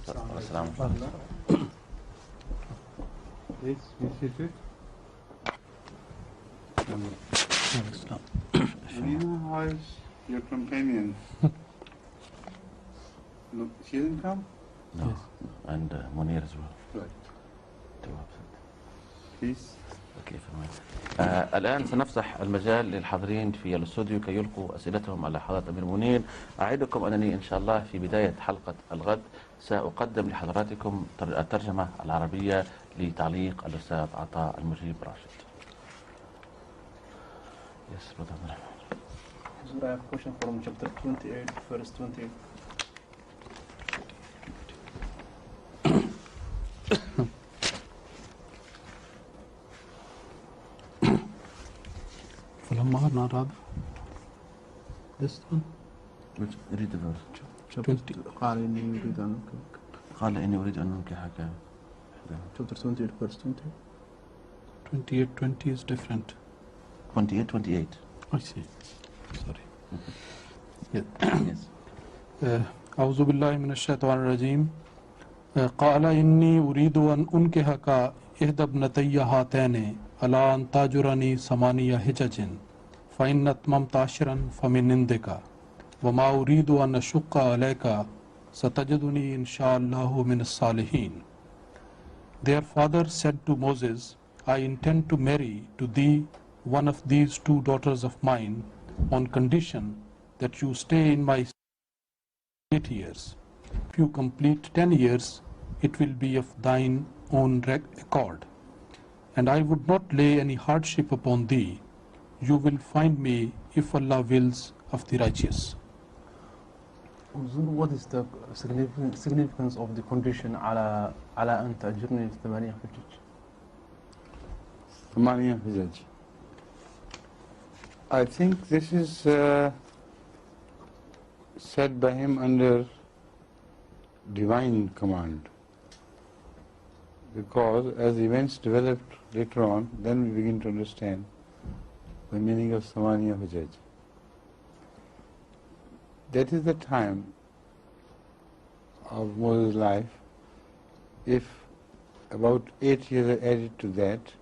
Please be seated. Alina, how is your companion? No, she didn't come? No. Yes. And Munir as well. Right. Two absent. Please. كيف الآن سنفتح المجال للحاضرين في الاستوديو كي يلقوا أسئلتهم على حضرة أمير منير. أعدكم أنني إن شاء الله في بداية حلقة الغد سأقدم لحضراتكم الترجمة العربية لتعليق الأستاذ عطاء المجيب راشد. Yes, brother. I have a question from chapter 28, verse 28. Not other. This one. Which read the verse. 20. قال إني أريد أن أنكحك. Chapter 28, verse 20. 28:20 is different. 28. I see. Sorry. Yes. أعوذ بالله من الشيطان الرجيم. قال إني أريد أن أنكحك إحدى ابنتي هاتين على أن تأجرني 8 حجج فإن أتممت 10 فمن عندك وما أريد أن أشق عليك ستجدني إن شاء الله من الصالحين. Their father said to Moses, I intend to marry to thee one of these 2 daughters of mine on condition that you stay in my 8 years. If you complete 10 years, it will be of thine own accord. And I would not lay any hardship upon thee. You will find me, if Allah wills, of the righteous. What is the significance of the condition على أن تأجرني 8 حجج? 8 حجج. I think this is said by him under divine command, because as events developed later on, then we begin to understand the meaning of Samaniya Hujaj. That is the time of Moses' life. If about 8 years are added to that,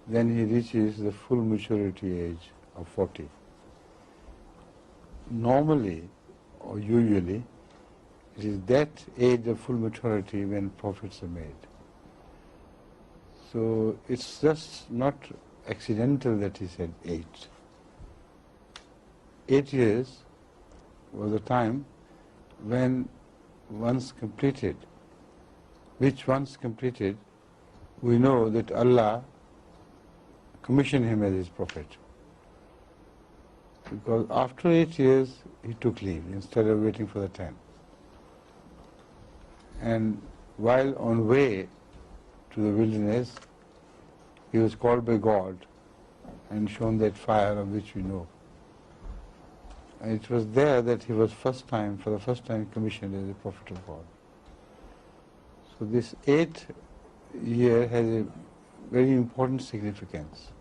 then he reaches the full maturity age of 40. Normally, or usually, it is that age of full maturity when prophets are made. So it's just not accidental that he said 8. 8 years was the time when once completed, we know that Allah commissioned him as his prophet. Because after 8 years, he took leave instead of waiting for the 10. And while on way to the wilderness, he was called by God and shown that fire of which we know. And it was there that he was for the first time commissioned as a prophet of God. So this 8th year has a very important significance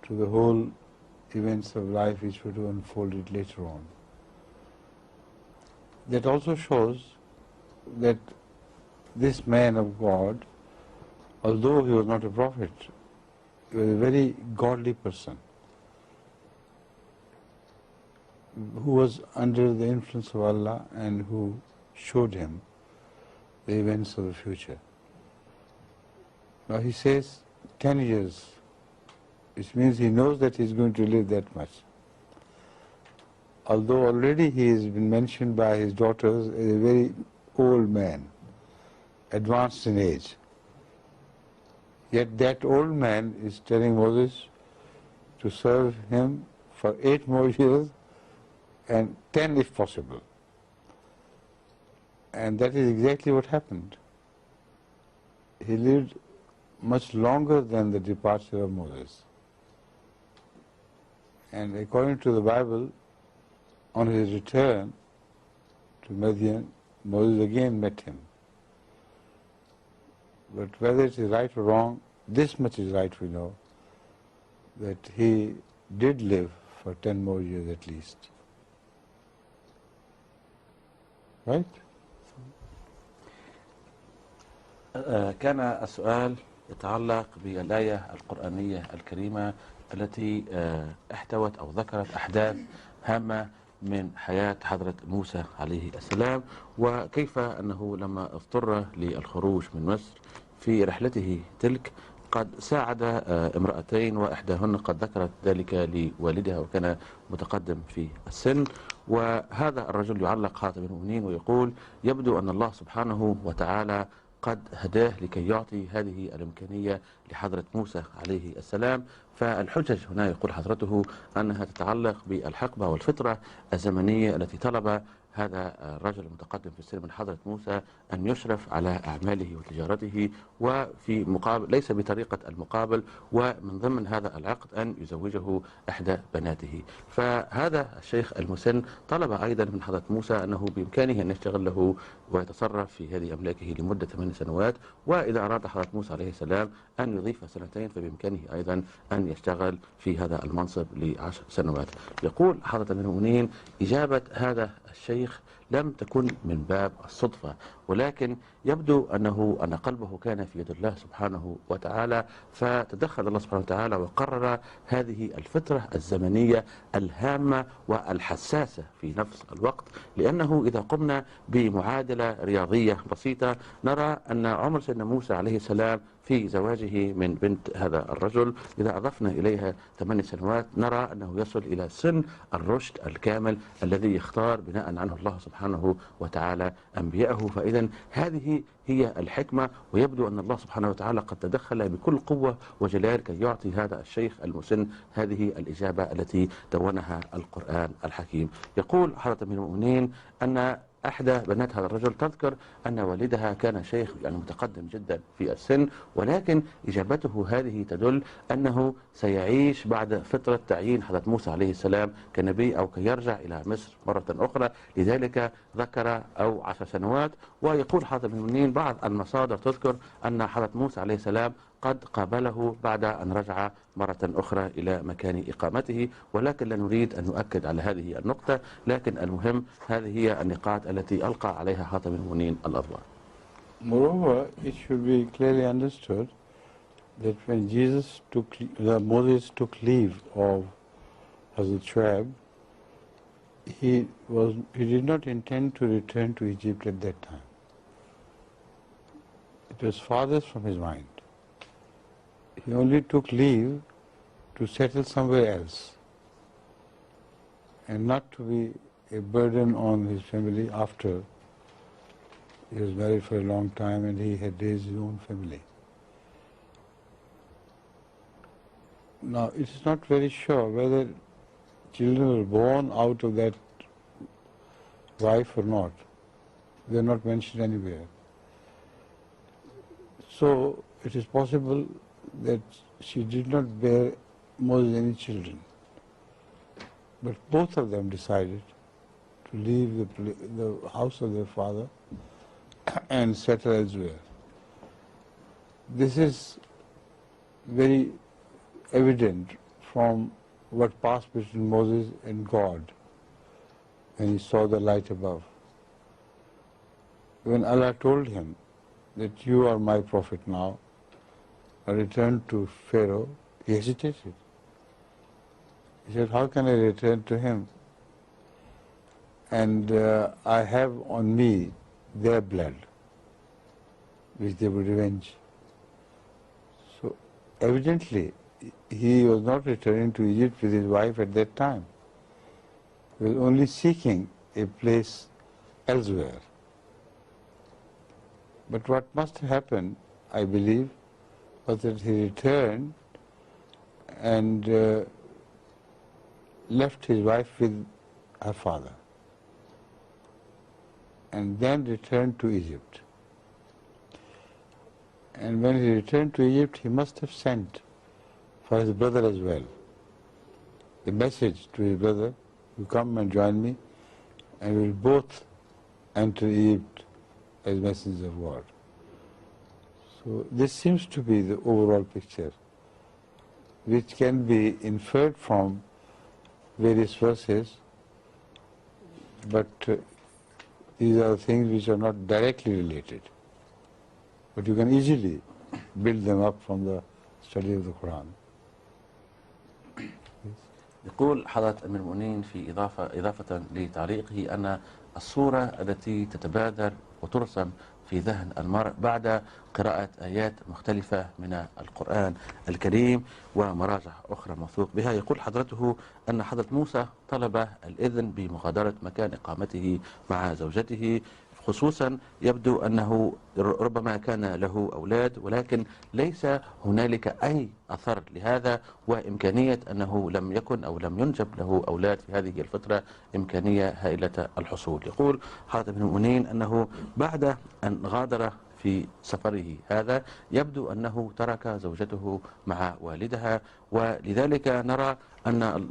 to the whole events of life which were to unfold it later on. That also shows that this man of God, although he was not a prophet, he was a very godly person who was under the influence of Allah and who showed him the events of the future. Now he says 10 years, which means he knows that he is going to live that much. Although already he has been mentioned by his daughters as a very old man, advanced in age. Yet that old man is telling Moses to serve him for 8 more years and 10 if possible. And that is exactly what happened. He lived much longer than the departure of Moses. And according to the Bible, on his return to Madian, Moses again met him. But whether it is right or wrong, this much is right we know, that he did live for 10 more years at least. Right? كان السؤال يتعلق بالآية القرآنية الكريمة التي احتوت أو ذكرت أحداث هامة من حياة حضرة موسى عليه السلام، وكيف أنه لما اضطر للخروج من مصر في رحلته تلك قد ساعد امرأتين، وإحداهن قد ذكرت ذلك لوالدها وكان متقدم في السن. وهذا الرجل يعلق خاتم المؤمنين ويقول: يبدو أن الله سبحانه وتعالى قد هداه لكي يعطي هذه الإمكانية لحضرة موسى عليه السلام. فالحجج هنا يقول حضرته أنها تتعلق بالحقبة والفترة الزمنية التي طلب هذا الرجل المتقدم في السن من حضرة موسى أن يشرف على أعماله وتجارته، وفي مقابل ليس بطريقة المقابل، ومن ضمن هذا العقد أن يزوجه إحدى بناته. فهذا الشيخ المسن طلب أيضا من حضرة موسى أنه بإمكانه أن يشتغل له ويتصرف في هذه أملاكه لمدة 8 سنوات، وإذا أراد حضرة موسى عليه السلام أن يضيف 2 فبإمكانه أيضا أن يشتغل في هذا المنصب ل10 سنوات. يقول حضرة المؤمنين: إجابة هذا الشيخ لم تكن من باب الصدفة، ولكن يبدو أن قلبه كان في يد الله سبحانه وتعالى، فتدخل الله سبحانه وتعالى وقرر هذه الفترة الزمنية الهامة والحساسة في نفس الوقت. لأنه إذا قمنا بمعادلة رياضية بسيطة نرى أن عمر سيدنا موسى عليه السلام في زواجه من بنت هذا الرجل إذا أضفنا إليها 8 سنوات نرى أنه يصل إلى سن الرشد الكامل الذي يختار بناء عنه الله سبحانه وتعالى أنبياءه. فإذا هذه هي الحكمة، ويبدو أن الله سبحانه وتعالى قد تدخل بكل قوة وجلال كي يعطي هذا الشيخ المسن هذه الإجابة التي دونها القرآن الحكيم. يقول حضرة أمير المؤمنين أن أحدى بنات هذا الرجل تذكر أن والدها كان شيخ متقدم جدا في السن، ولكن إجابته هذه تدل أنه سيعيش بعد فترة تعيين حضرة موسى عليه السلام كنبي أو كي يرجع إلى مصر مرة أخرى، لذلك ذكر 10 سنوات. ويقول حضرة المؤمنين بعض المصادر تذكر أن حضرة موسى عليه السلام قد قابله بعد أن رجع مرة أخرى إلى مكان إقامته، ولكن لا نريد أن نؤكد على هذه النقطة، لكن المهم هذه هي النقاط التي ألقى عليها خاتم المؤمنين الأضواء. Moreover, it should be clearly understood that when Moses took leave of Hazrat Shuaib, he did not intend to return to Egypt at that time. It was farthest from his mind. He only took leave to settle somewhere else and not to be a burden on his family after he was married for a long time and he had raised his own family. Now, it is not very sure whether children were born out of that wife or not. They are not mentioned anywhere. So, it is possible that she did not bear Moses any children. But both of them decided to leave the house of their father and settle elsewhere. This is very evident from what passed between Moses and God when he saw the light above. When Allah told him that you are my prophet now, I returned to Pharaoh, he hesitated. He said, how can I return to him? And I have on me their blood, which they would revenge. So evidently, he was not returning to Egypt with his wife at that time. He was only seeking a place elsewhere. But what must have happened, I believe, was that he returned and left his wife with her father and then returned to Egypt. And when he returned to Egypt, he must have sent for his brother as well the message to his brother, you come and join me and we'll both enter Egypt as messengers of God. So this seems to be the overall picture, which can be inferred from various verses, but these are things which are not directly related. but you can easily build them up from the study of the Quran. يقول حضرة أمير المؤمنين في إضافة لتعليقه أن الصورة التي تتبادر وترسم في ذهن المرء بعد قراءة آيات مختلفة من القرآن الكريم ومراجع أخرى موثوق بها، يقول حضرته أن حضرة موسى طلب الإذن بمغادرة مكان إقامته مع زوجته، خصوصا يبدو أنه ربما كان له أولاد ولكن ليس هنالك أي أثر لهذا، وإمكانية أنه لم يكن أو لم ينجب له أولاد في هذه الفترة إمكانية هائلة الحصول. يقول حضرة ابن المؤمنين أنه بعد أن غادر في سفره هذا يبدو أنه ترك زوجته مع والدها، ولذلك نرى أن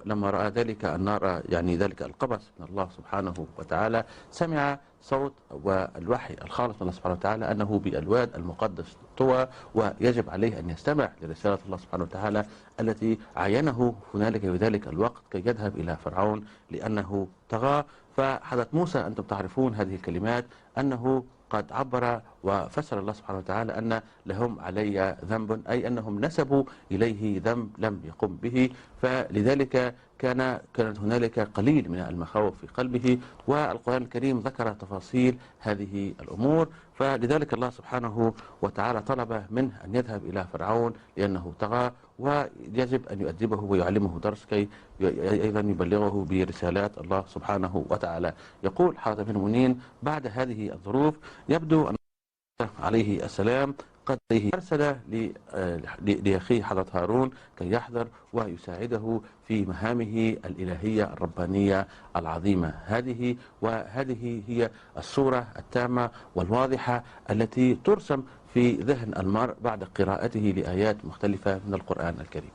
لما رأى ذلك النار يعني ذلك القبس من الله سبحانه وتعالى سمع صوت والوحي الخالص من الله سبحانه وتعالى أنه بالواد المقدس طوى ويجب عليه أن يستمع لرسالة الله سبحانه وتعالى التي عينه هنالك في ذلك الوقت كي يذهب إلى فرعون لأنه طغى. فحضرة موسى أنتم تعرفون هذه الكلمات أنه قد عبر وفسر الله سبحانه وتعالى أن لهم علي ذنب، أي أنهم نسبوا إليه ذنب لم يقم به، فلذلك كانت هنالك قليل من المخاوف في قلبه، والقرآن الكريم ذكر تفاصيل هذه الأمور، فلذلك الله سبحانه وتعالى طلب منه أن يذهب إلى فرعون لأنه طغى ويجب أن يؤدبه ويعلمه درس كي أيضا يبلغه برسالات الله سبحانه وتعالى. يقول حضرة ابن المؤمنين بعد هذه الظروف يبدو أن عليه السلام قد أرسل لأخيه حضرة هارون كي يحضر ويساعده في مهامه الإلهية الربانية العظيمة وهذه هي الصورة التامة والواضحة التي ترسم في ذهن المرء بعد قراءته لآيات مختلفة من القرآن الكريم.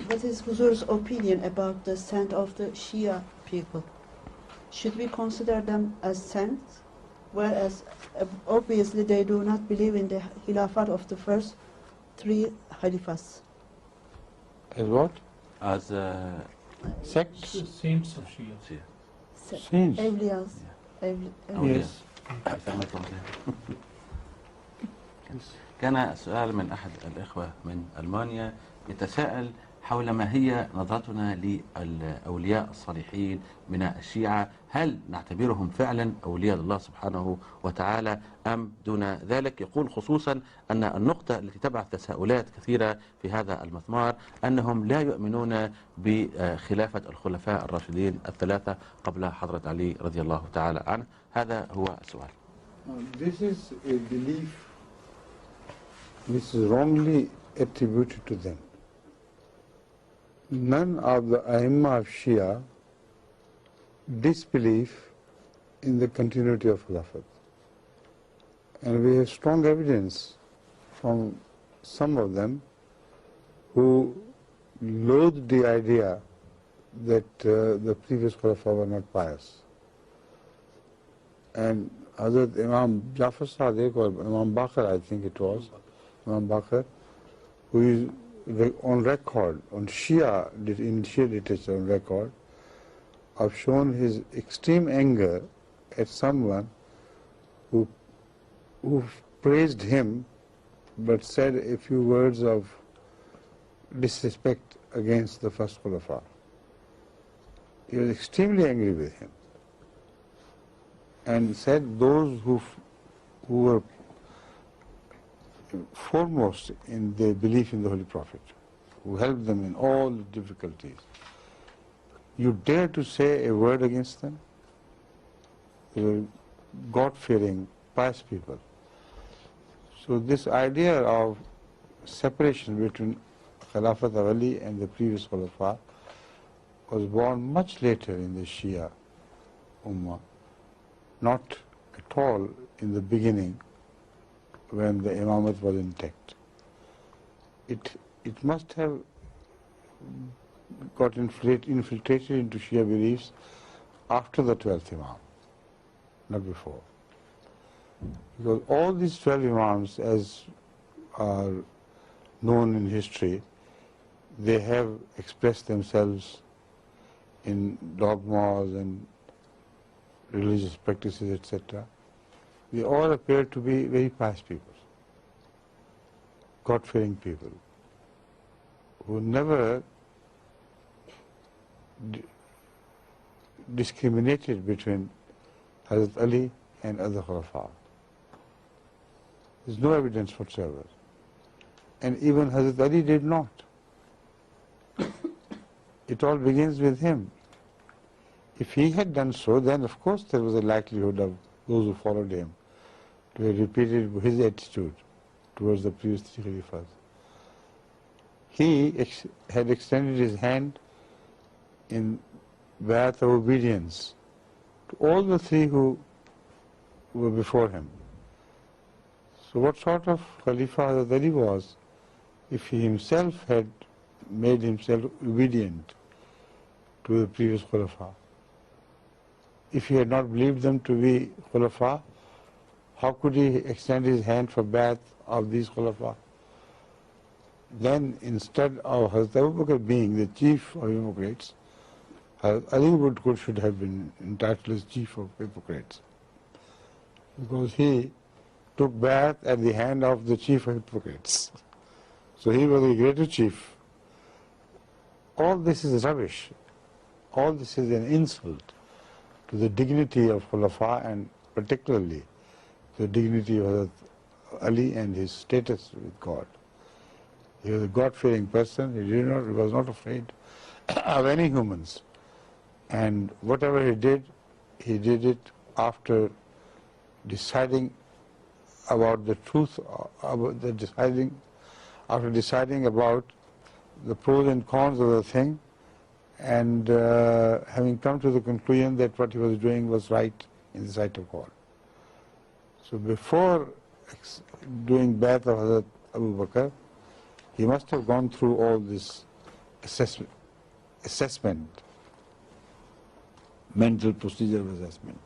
What is Huzur's opinion about the sect of the Shia people? Should we consider them as saints, whereas obviously they do not believe in the Khilafat of the first three Khalifas? As what? As Sects? Saints of Shia. Saints? Awliyas. Yes. كان السؤال من أحد الإخوة من ألمانيا يتساءل حول ما هي نظرتنا للأولياء الصالحين من الشيعة، هل نعتبرهم فعلا أولياء الله سبحانه وتعالى أم دون ذلك؟ يقول خصوصا أن النقطة التي تبعث تساؤلات كثيرة في هذا المضمار أنهم لا يؤمنون بخلافة الخلفاء الراشدين الثلاثة قبل حضرة علي رضي الله تعالى عنه. هذا هو السؤال. This is a belief which is wrongly attributed to them. None of the Aimma of Shia disbelieve in the continuity of Khilafat. And we have strong evidence from some of them who loathed the idea that the previous Khulafa were not pious. And Hazrat Imam Jafar Sadiq or Imam Bakr, I think it was, Imam Bakr, who is on record, in Shia literature on record, have shown his extreme anger at someone who praised him but said a few words of disrespect against the first Khulafa. He was extremely angry with him and said those who were foremost in their belief in the Holy Prophet, who helped them in all difficulties, you dare to say a word against them? They were God-fearing, pious people. So this idea of separation between Khilafat Ali and the previous Khulafa was born much later in the Shia Ummah, not at all in the beginning when the Imamat was intact. It must have got infiltrated into Shia beliefs after the 12th Imam, not before. Because all these 12 Imams, as are known in history, they have expressed themselves in dogmas and religious practices, etc. They all appear to be very pious people, God-fearing people, who never discriminated between Hazrat Ali and other Khulafa. There's no evidence whatsoever. And even Hazrat Ali did not. It all begins with him. If he had done so, then of course there was a likelihood of those who followed him to have repeated his attitude towards the previous three Khalifas. He had extended his hand in bayat of obedience to all the three who were before him. So what sort of Khalifa Hazrat Ali was if he himself had made himself obedient to the previous Khulafa? If he had not believed them to be Khulafa, how could he extend his hand for bayat of these Khulafa? Then instead of Hazrat Abu Bakr being the chief of hypocrites, Hazrat Ali should have been entitled as chief of hypocrites, because he took bayat at the hand of the chief of hypocrites. So he was the greater chief. All this is rubbish. All this is an insult to the dignity of Khulafa, and particularly the dignity of Hazrat Ali and his status with God. He was a God-fearing person. He was not afraid of any humans. And whatever he did it after deciding about the truth, after deciding about the pros and cons of the thing, and having come to the conclusion that what he was doing was right in the sight of God. So before doing bayat of Hazrat Abu Bakr, he must have gone through all this assessment, mental procedure of assessment.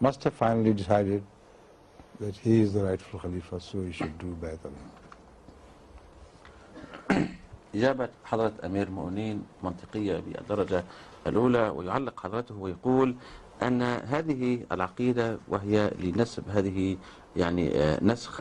Must have finally decided that he is the rightful Khalifa, so he should do bayat of him. إجابة حضرة أمير المؤمنين منطقية بالدرجة الأولى، ويعلق حضرته ويقول أن هذه العقيدة وهي لنسب هذه يعني نسخ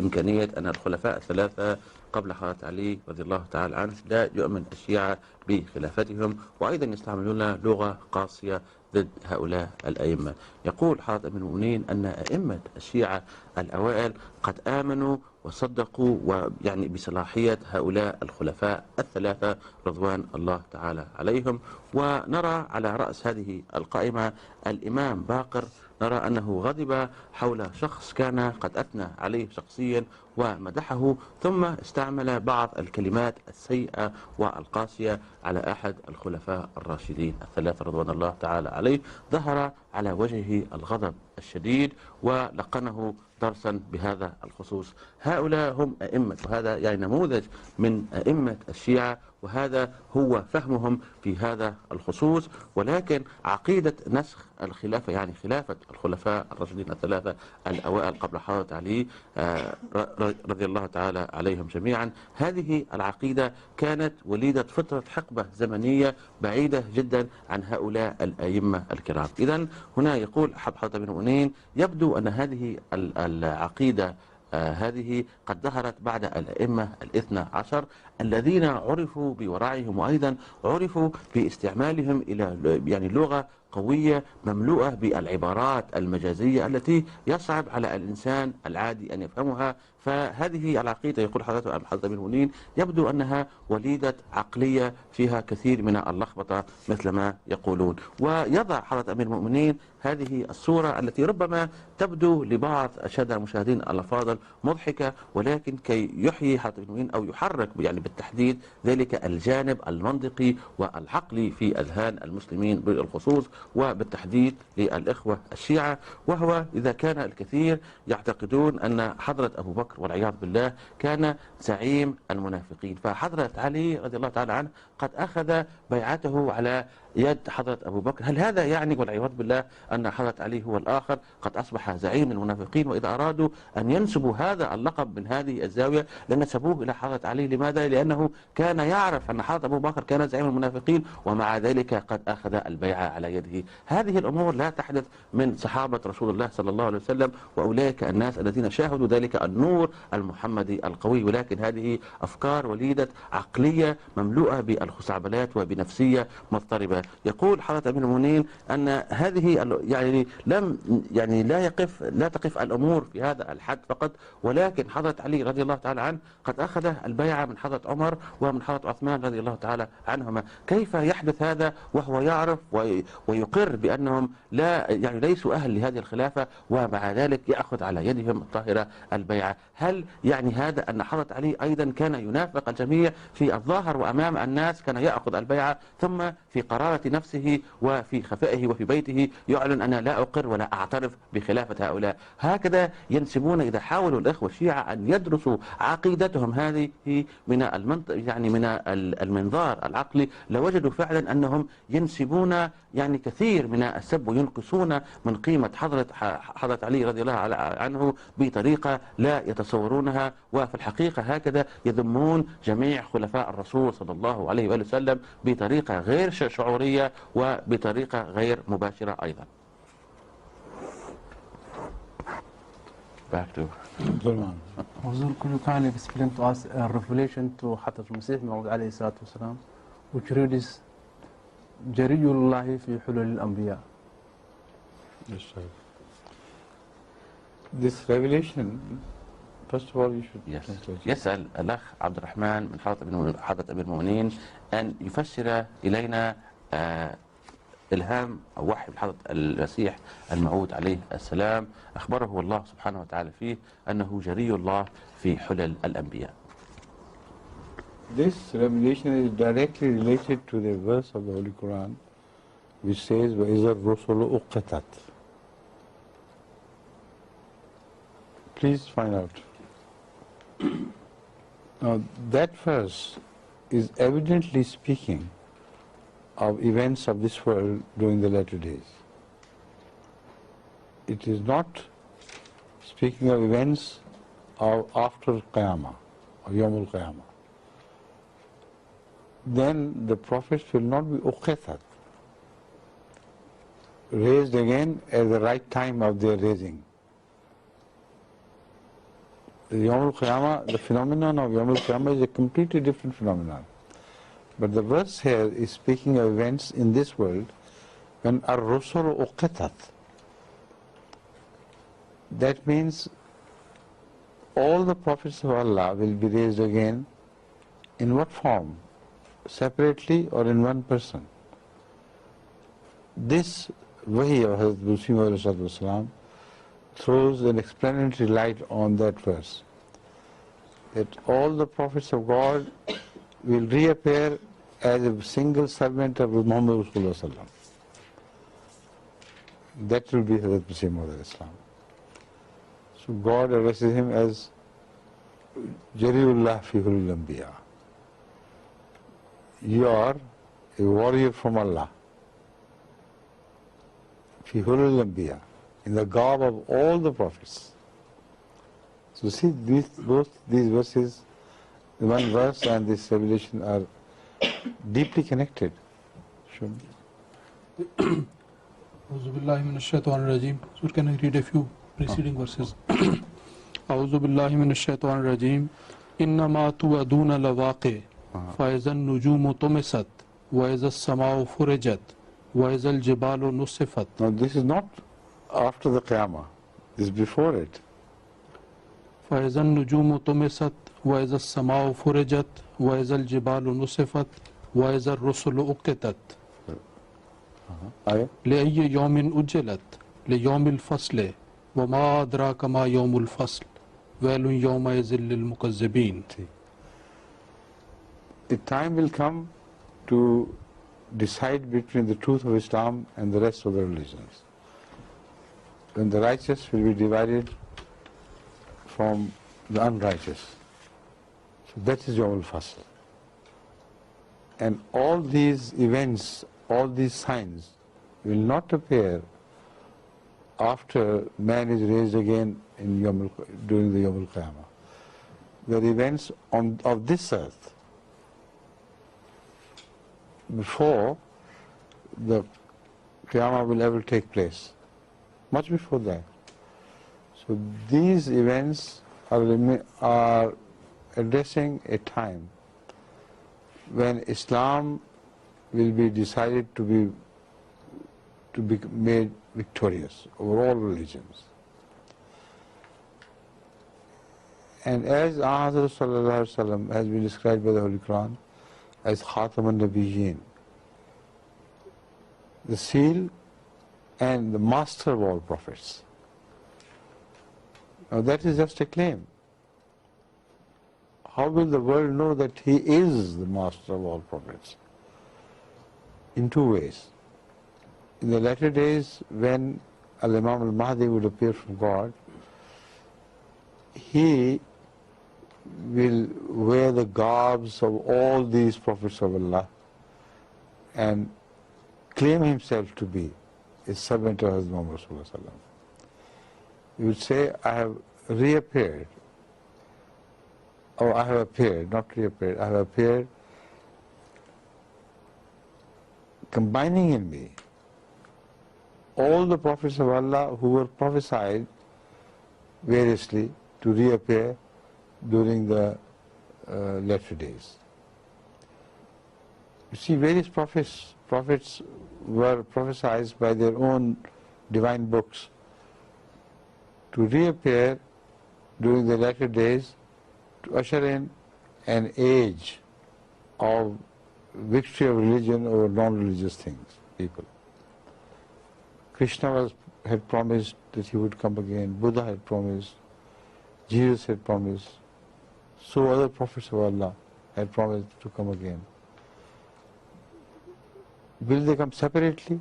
إمكانية أن الخلفاء الثلاثة قبل حضرة علي رضي الله تعالى عنه لا يؤمن الشيعة بخلافتهم، وأيضا يستعملون لغة قاسية ضد هؤلاء الأئمة. يقول حضرة أمير المؤمنين أن أئمة الشيعة الأوائل قد آمنوا وصدقوا ويعني بصلاحية هؤلاء الخلفاء الثلاثة رضوان الله تعالى عليهم. ونرى على رأس هذه القائمة الإمام باقر، نرى أنه غضب حول شخص كان قد أثنى عليه شخصيا ومدحه، ثم استعمل بعض الكلمات السيئة والقاسية على أحد الخلفاء الراشدين الثلاثة رضوان الله تعالى عليه. ظهر على وجهه الغضب الشديد ولقنه درسا بهذا الخصوص. هؤلاء هم أئمة، وهذا يعني نموذج من أئمة الشيعة، وهذا هو فهمهم في هذا الخصوص. ولكن عقيدة نسخ الخلافة، يعني خلافة الخلفاء الراشدين الثلاثة الأوائل قبل حضرة علي رضي الله تعالى عليهم جميعا، هذه العقيدة كانت وليدة فترة حقبة زمنية بعيدة جدا عن هؤلاء الأئمة الكرام. إذن هنا يقول حضرة أمير المؤمنين يبدو أن هذه العقيدة هذه قد ظهرت بعد الأئمة الاثنى عشر الذين عرفوا بورعهم، وأيضا عرفوا باستعمالهم إلى يعني لغة قوية مملوءة بالعبارات المجازية التي يصعب على الإنسان العادي أن يفهمها. فهذه العقيدة يقول حضرة أمير المؤمنين يبدو أنها وليدة عقلية فيها كثير من اللخبطة مثل ما يقولون. ويضع حضرة أمير المؤمنين هذه الصورة التي ربما تبدو لبعض السادة المشاهدين الأفاضل مضحكة، ولكن كي يحيي حضرة أمير المؤمنين أو يحرك يعني بالتحديد ذلك الجانب المنطقي والعقلي في أذهان المسلمين بالخصوص، وبالتحديد للإخوة الشيعة. وهو إذا كان الكثير يعتقدون أن حضرة أبو بكر والعياذ بالله كان زعيم المنافقين، فحضرة علي رضي الله تعالى عنه قد أخذ بيعته على يد حضرة أبو بكر. هل هذا يعني والعياذ بالله أن حضرة علي هو الآخر قد أصبح زعيم المنافقين؟ وإذا أرادوا أن ينسبوا هذا اللقب من هذه الزاوية لنسبوه إلى حضرة علي. لماذا؟ لأنه كان يعرف أن حضرة أبو بكر كان زعيم المنافقين ومع ذلك قد أخذ البيعة على يده. هذه الأمور لا تحدث من صحابة رسول الله صلى الله عليه وسلم وأولئك الناس الذين شاهدوا ذلك النور المحمدي القوي، ولكن هذه أفكار وليدة عقلية مملوءة بالخزعبلات وبنفسية مضطربة. يقول حضرة أمير المؤمنين أن هذه يعني لا تقف الأمور في هذا الحد فقط، ولكن حضرة علي رضي الله تعالى عنه قد أخذ البيعة من حضرة عمر ومن حضرة عثمان رضي الله تعالى عنهما. كيف يحدث هذا وهو يعرف ويقر بأنهم ليسوا أهل لهذه الخلافة ومع ذلك يأخذ على يدهم الطاهرة البيعة؟ هل يعني هذا أن حضرة علي أيضا كان ينافق الجميع في الظاهر وأمام الناس، كان يأخذ البيعة ثم في قرارة نفسه وفي خفائه وفي بيته يعلن أنا لا أقر ولا أعترف بخلافة هؤلاء؟ هكذا ينسبون. إذا حاولوا الإخوة الشيعة أن يدرسوا عقيدتهم هذه من المنظار العقلي لوجدوا فعلا أنهم ينسبون يعني كثير من السب وينقصون من قيمة حضرة علي رضي الله عنه بطريقة لا يتصورونها، وفي الحقيقة هكذا يذمون جميع خلفاء الرسول صلى الله عليه وآله وسلم بطريقة غير شعورية وبطريقة غير مباشرة أيضا. Back to Huzur, could you kindly explain to us a revelation to Hazrat Masih Maud alayhi salatu wasalam, which reads Jariyullahi fi hulul al-anbiya? Yes, sir. This revelation, first of all, you should translate it. يسأل الأخ عبد الرحمن من حضرة أمير المؤمنين أن يفسر إلينا إلهام أو وحي من حضرة المسيح الموعود عليه السلام أخبره الله سبحانه وتعالى فيه أنه جري الله في حلل الأنبياء. This revelation is directly related to the verse of the Holy Quran which says وَإِذَا الرُّسُلُ أُقِّتَتْ. Please find out. Now that verse is evidently speaking of events of this world during the latter days. It is not speaking of events of after Qiyamah, or Yawmul Qiyamah. Then the prophets will not be uqithat, raised again at the right time of their raising. The Yawmul Qiyamah, the phenomenon of Yawmul Qiyamah is a completely different phenomenon. But the verse here is speaking of events in this world when ar-rusulu uqitat. That means all the prophets of Allah will be raised again. In what form? Separately or in one person? This wahi of Hazrat Musa throws an explanatory light on that verse. That all the prophets of God will reappear as a single servant of Muhammad Rasulullah. That will be Hazrat Masih Maud Islam. So God addresses him as Jariullah fi hulul anbiya. You are a warrior from Allah. Fi hulul anbiya, in the garb of all the prophets. So see, both these verses, the one verse and this revelation are deeply connected. Sure. A'udhu billahi minash shaitanir rajim. So can I read a few preceding verses? A'udhu billahi minash shaitanir rajim. Innama tu'aduna lawaqi fa izan nujumu tumisat wa izas sama'u furijat wa izal jibalu nusifat. Now this is not after the Qiyamah. This is before it. فإذا النجوم طمست وإذا السماء فرجت وإذا الجبال نصفت وإذا الرسل أقتت لأي يوم أجلت ليوم الفصل وما أدراك ما يوم الفصل ويل يومئذ للمكذبين. The time will come to decide between the truth of Islam and the rest of the religions. When the righteous will be divided from the unrighteous. So that is Yawmul Fasl. And all these events, all these signs will not appear after man is raised again during the Yawm al-Qiyamah. The events of this earth, before the Qiyamah will ever take place, much before that. So these events are addressing a time when Islam will be decided to be made victorious over all religions. And as Hazrat Sallallahu Alaihi Wasallam has been described by the Holy Quran as Khatam al-Nabiyyin, the seal and the master of all prophets. Now that is just a claim. How will the world know that he is the master of all prophets? In two ways. In the latter days, when Al-Imam al-Mahdi would appear from God, he will wear the garbs of all these prophets of Allah and claim himself to be a servant of Hazrat Muhammad Sallallahu Alaihi Wasallam. He would say, I have reappeared, or I have appeared, not reappeared, I have appeared, combining in me all the prophets of Allah who were prophesied variously to reappear during the latter days. You see, various prophets were prophesied by their own divine books to reappear during the latter days to usher in an age of victory of religion over non-religious people. Krishna had promised that he would come again, Buddha had promised, Jesus had promised, so other prophets of Allah had promised to come again. Will they come separately,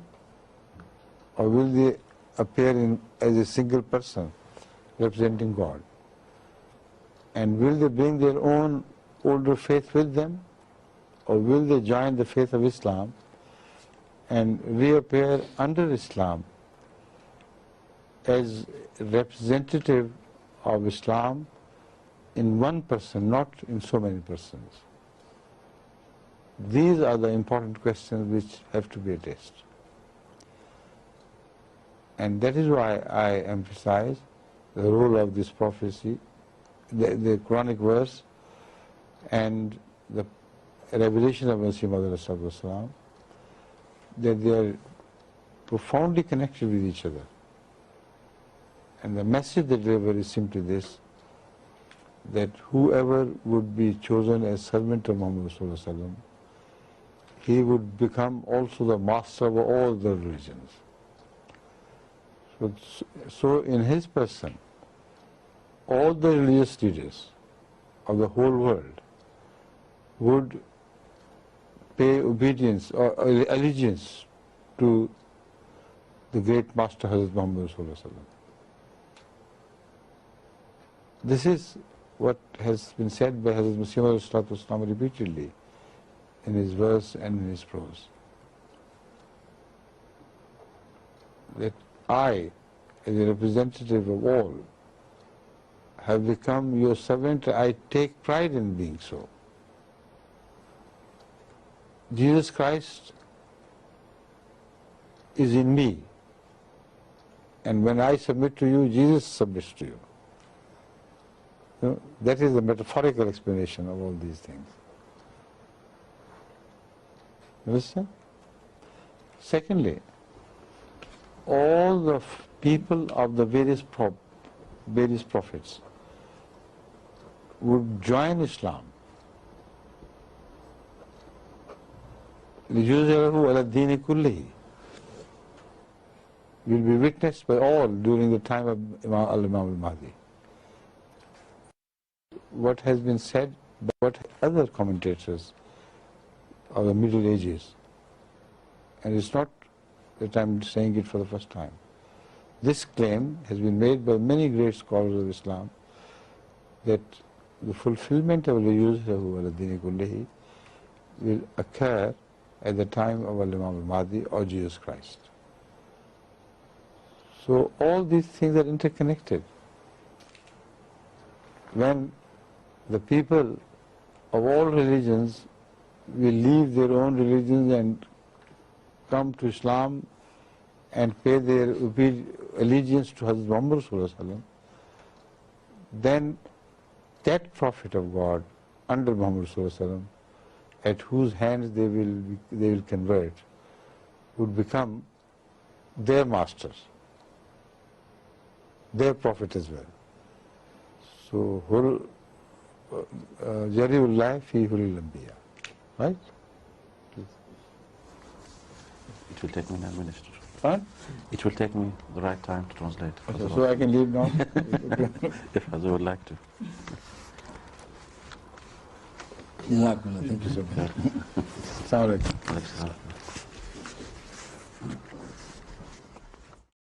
or will they appear as a single person representing God? And will they bring their own older faith with them, or will they join the faith of Islam and reappear under Islam as representative of Islam in one person, not in so many persons? These are the important questions which have to be addressed. And that is why I emphasize the role of this prophecy, the Quranic verse, and the revelation of Masih Maud, that they are profoundly connected with each other. And the message they deliver is simply this, that whoever would be chosen as servant of Muhammad, he would become also the master of all the religions. So in his person, all the religious leaders of the whole world would pay obedience or allegiance to the great master Hazrat Muhammad Sallallahu Alaihi Wasallam. This is what has been said by Hazrat Masih Maud repeatedly in his verse and in his prose. That I, as a representative of all, have become your servant. I take pride in being so. Jesus Christ is in me, and when I submit to you, Jesus submits to you. That is the metaphorical explanation of all these things. Understand? Secondly, all the people of the various prophets would join Islam. لِيُظْهِرَهُ عَلَى الدِّينِ كُلِّهِ will be witnessed by all during the time of Al-Imam al-Mahdi. What has been said by what other commentators of the Middle Ages, and it's not that I'm saying it for the first time. This claim has been made by many great scholars of Islam, that the fulfillment of al-Yuzhahu ala dini kullihi will occur at the time of Imam al-Mahdi or Jesus Christ. So all these things are interconnected. When the people of all religions will leave their own religions and come to Islam and pay their allegiance to Hazrat Muhammad Sallallahu Alaihi Wasallam, then that Prophet of God under Muhammad Sallallahu Alaihi Wasallam, at whose hands they will convert, would become their masters, their prophet as well. So, Jariullah fi Hulil Anbiya. Right? It will take me 9 minutes. Huh? It will take me the right time to translate. So I can leave now? If Hazur would like to. Jazakumullah. Thank you so much. Assalamu alaikum.